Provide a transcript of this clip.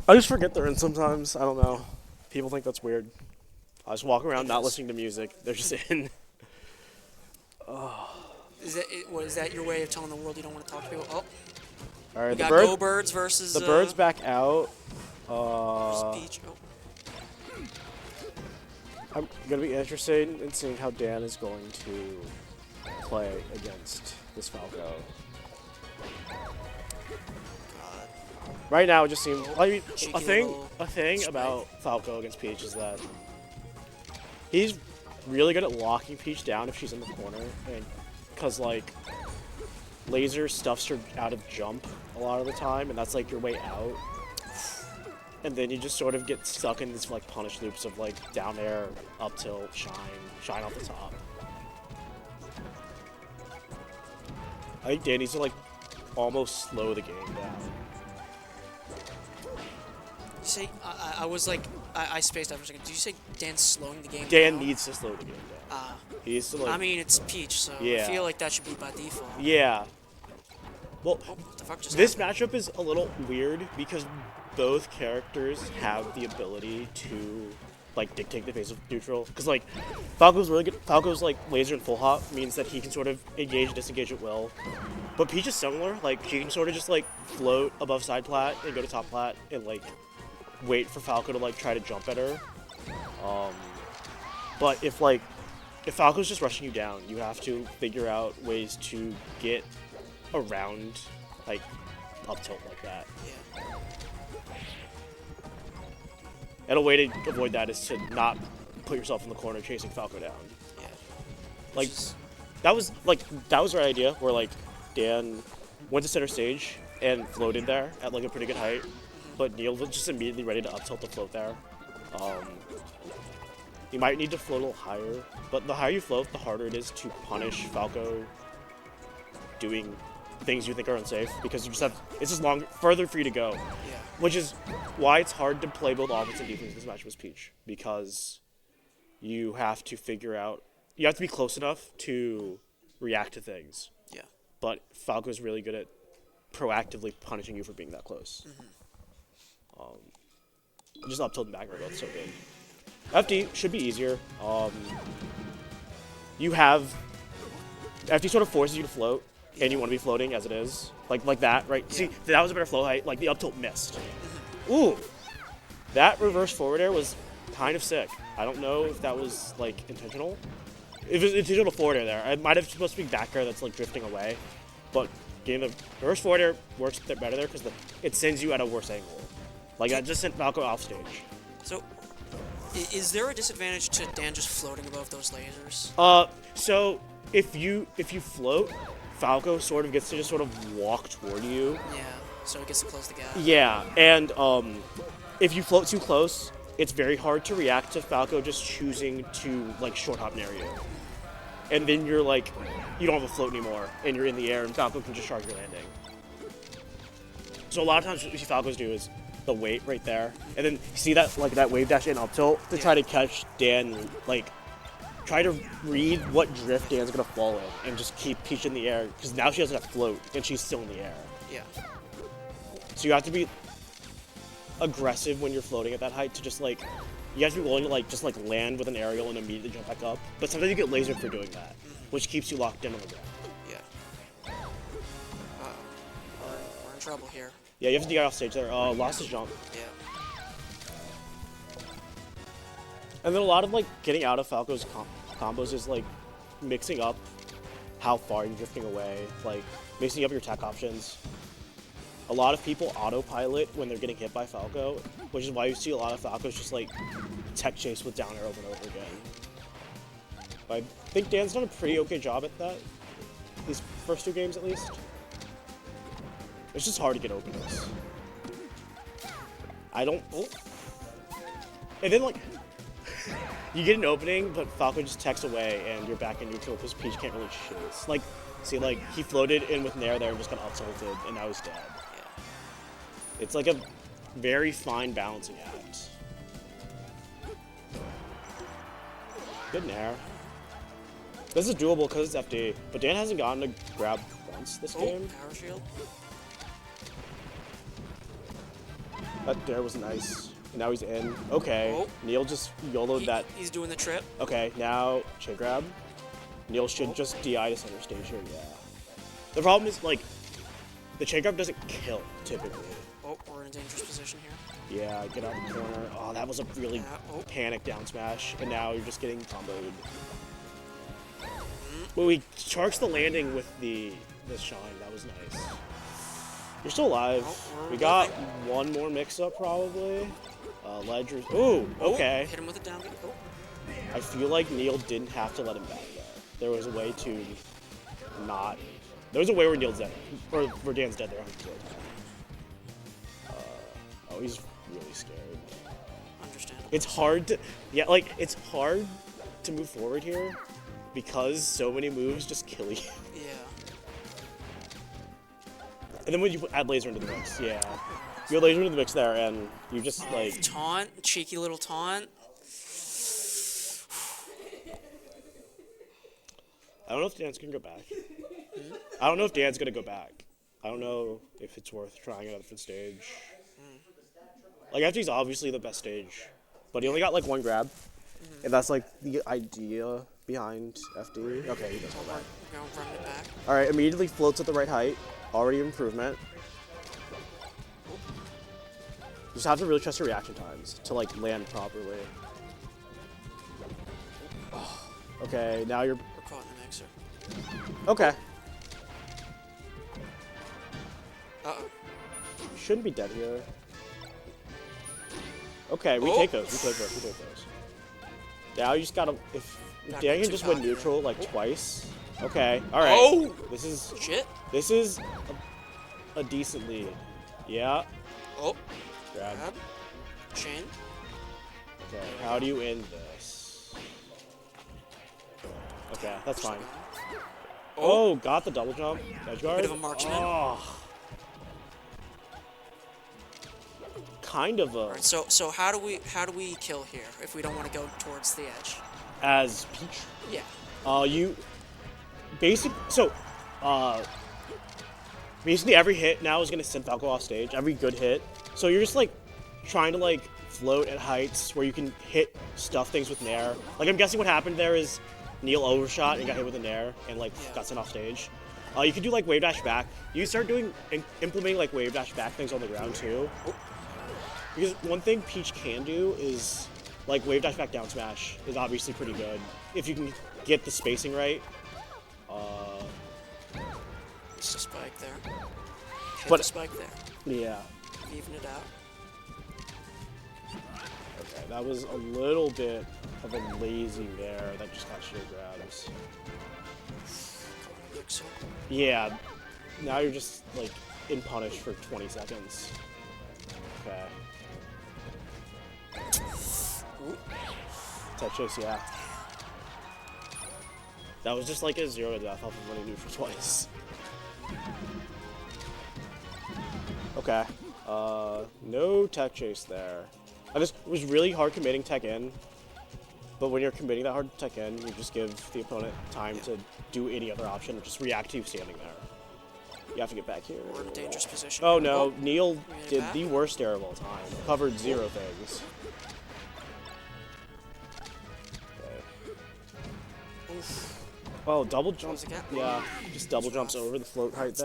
I just forget they're in sometimes. I don't know. People think that's weird. I just walk around not listening to music. They're just in. Is that your way of telling the world you don't want to talk to people? Oh, All right, we got Go Birds versus the Birds back out. versus Peach. Oh. I'm gonna be interested in seeing how Dan is going to play against this Falco. God. Right now, it just seems. I mean, Cheeky a thing spray. about Falco against Peach is that he's really good at locking Peach down if she's in the corner, and because like laser stuffs her out of jump a lot of the time, and that's like your way out. And then you just sort of get stuck in these like punish loops of like down air, up tilt, shine off the top. I think Dan needs to like almost slow the game down. You say I was like I spaced out for a second. Did you say Dan's slowing the game Dan down? needs to slow the game down. He needs to like. I mean, it's Peach, so Yeah. I feel like that should be by default. Yeah. Well, Oh, what the fuck just this happened? matchup is a little weird because both characters have the ability to like dictate the phase of neutral. Because like Falco's really good. Falco's like laser and full hop means that he can sort of engage and disengage at will. But Peach is similar. Like she can sort of just like float above side plat and go to top plat and like wait for Falco to like try to jump at her. But if Falco's just rushing you down, you have to figure out ways to get around like up tilt like that. Yeah. And a way to avoid that is to not put yourself in the corner chasing Falco down. Yeah. Like that was the right idea where like Dan went to center stage and floated there at like a pretty good height, but Neil was just immediately ready to up tilt the float there. You might need to float a little higher, but the higher you float, the harder it is to punish Falco doing things you think are unsafe because it's just further for you to go. Yeah. Which is why it's hard to play both offense and defense in this match with Peach, because you have to be close enough to react to things. Yeah. But Falco's really good at proactively punishing you for being that close. Just up tilt and back air both so good. FD should be easier. FD sort of forces you to float, and you want to be floating as it is, like that, right? Yeah. See, that was a better flow height. Like the up tilt missed. Ooh, that reverse forward air was kind of sick. I don't know if that was like intentional. If it was intentional forward air there, it might have supposed to be back air that's like drifting away, but getting the reverse forward air works better there because it sends you at a worse angle. Like that just sent Falco off stage. So, is there a disadvantage to Dan just floating above those lasers? So if you float, Falco sort of gets to just sort of walk toward you. Yeah, so it gets to close the gap. Yeah, and if you float too close, it's very hard to react to Falco just choosing to like short hop near you. And then you're like, you don't have a float anymore, and you're in the air, and Falco can just charge your landing. So a lot of times what you see Falcos do is the wait right there, and then you see that like that wave dash in up tilt to try to catch Dan, like try to read what drift Dan's gonna fall in, and just keep Peach in the air because now she doesn't have float and she's still in the air. Yeah. So you have to be aggressive when you're floating at that height to just like you have to be willing to like just like land with an aerial and immediately jump back up. But sometimes you get lasered for doing that, which keeps you locked in on the ground. Yeah. We're in trouble here. Yeah, you have to get off stage there. Lost his jump. Yeah. And then a lot of like getting out of Falco's combos is like mixing up how far you're drifting away, like mixing up your tech options. A lot of people autopilot when they're getting hit by Falco, which is why you see a lot of Falcos just like tech chase with down air over and over again. But I think Dan's done a pretty okay job at that, these first two games at least. It's just hard to get openings. And then like, you get an opening, but Falco just techs away and you're back in neutral because Peach can't really chase. Like, see like, he floated in with Nair there and just got up tilted and now he's dead. It's like a very fine balancing act. Good Nair. This is doable because it's FD, but Dan hasn't gotten to grab once this game. Power shield. That there was nice. And now he's in. Okay. Oh. Neil just YOLO'd that. He's doing the trip. Okay, now chain grab. Neil should just DI to center stage here, yeah. The problem is, like, the chain grab doesn't kill, typically. Oh, we're in a dangerous position here. Yeah, get out of the corner. Oh, that was a really panic down smash, and now you're just getting comboed. Well, we charged the landing with the shine. That was nice. You're still alive. Oh, we got one more mix-up, probably. Ledger's... Ooh, okay. Hit him with a down. Oh. I feel like Neil didn't have to let him back there. There was a way to not... There was a way where Neil's dead. Or where Dan's dead there. Oh, he's really scared. Understandable. It's hard to... Yeah, like, it's hard to move forward here because so many moves just kill you. Yeah. And then when you add laser into the mix, yeah. You add laser into the mix there, and you just, like... Taunt. Cheeky little taunt. I don't know if Dan's gonna go back. I don't know if Dan's gonna go back. I don't know if it's worth trying another different stage. Like, FD's obviously the best stage, but he only got, like, one grab. And that's, like, the idea behind FD. Okay, he does go back. We're gonna run it back. Alright, immediately floats at the right height. Already improvement. You just have to really trust your reaction times to, like, land properly. Okay, now you're... We're caught in the mixer. Okay. Uh-oh. You shouldn't be dead here. Okay, we take those. We take those. Now you just gotta... If Dan can just win neutral, like, twice. Okay, alright. Oh! This is... Shit. This is a decent lead. Yeah. Oh. Grab. Chain. Okay, how do you end this? Okay, that's fine. Oh, got the double jump. Edge guard. Bit of a marksman. Oh. Kind of a... Alright, so how do we kill here if we don't want to go towards the edge? As Peach? Yeah. You... Basically every hit now is going to send Falco off stage. Every good hit. So you're just, like, trying to, like, float at heights where you can hit stuff things with Nair. Like, I'm guessing what happened there is Neil overshot and got hit with a Nair and, like, got sent off stage. You could do, like, wave dash back. You can start doing... implementing, like, wave dash back things on the ground, too. Because one thing Peach can do is, like, wave dash back down smash is obviously pretty good. If you can get the spacing right. It's a spike there. Hit But the spike there. Yeah. Even it out. Okay, that was a little bit of a lazy there that just got shield grabs. Drexel. Yeah. Now you're just, like, in punish for 20 seconds. Okay. Tech chase, yeah. That was just like a 0 to death off of running neutral twice. Okay. No tech chase there. It was really hard committing tech in, but when you're committing that hard tech in, you just give the opponent time to do any other option, or just react to you standing there. You have to get back here. We're in a dangerous position. Oh no, Neil did back? the worst air of all time. Covered 0 things. Okay. Oof. Oh, double jump. Jumps again. Yeah, just double jumps over the float height there.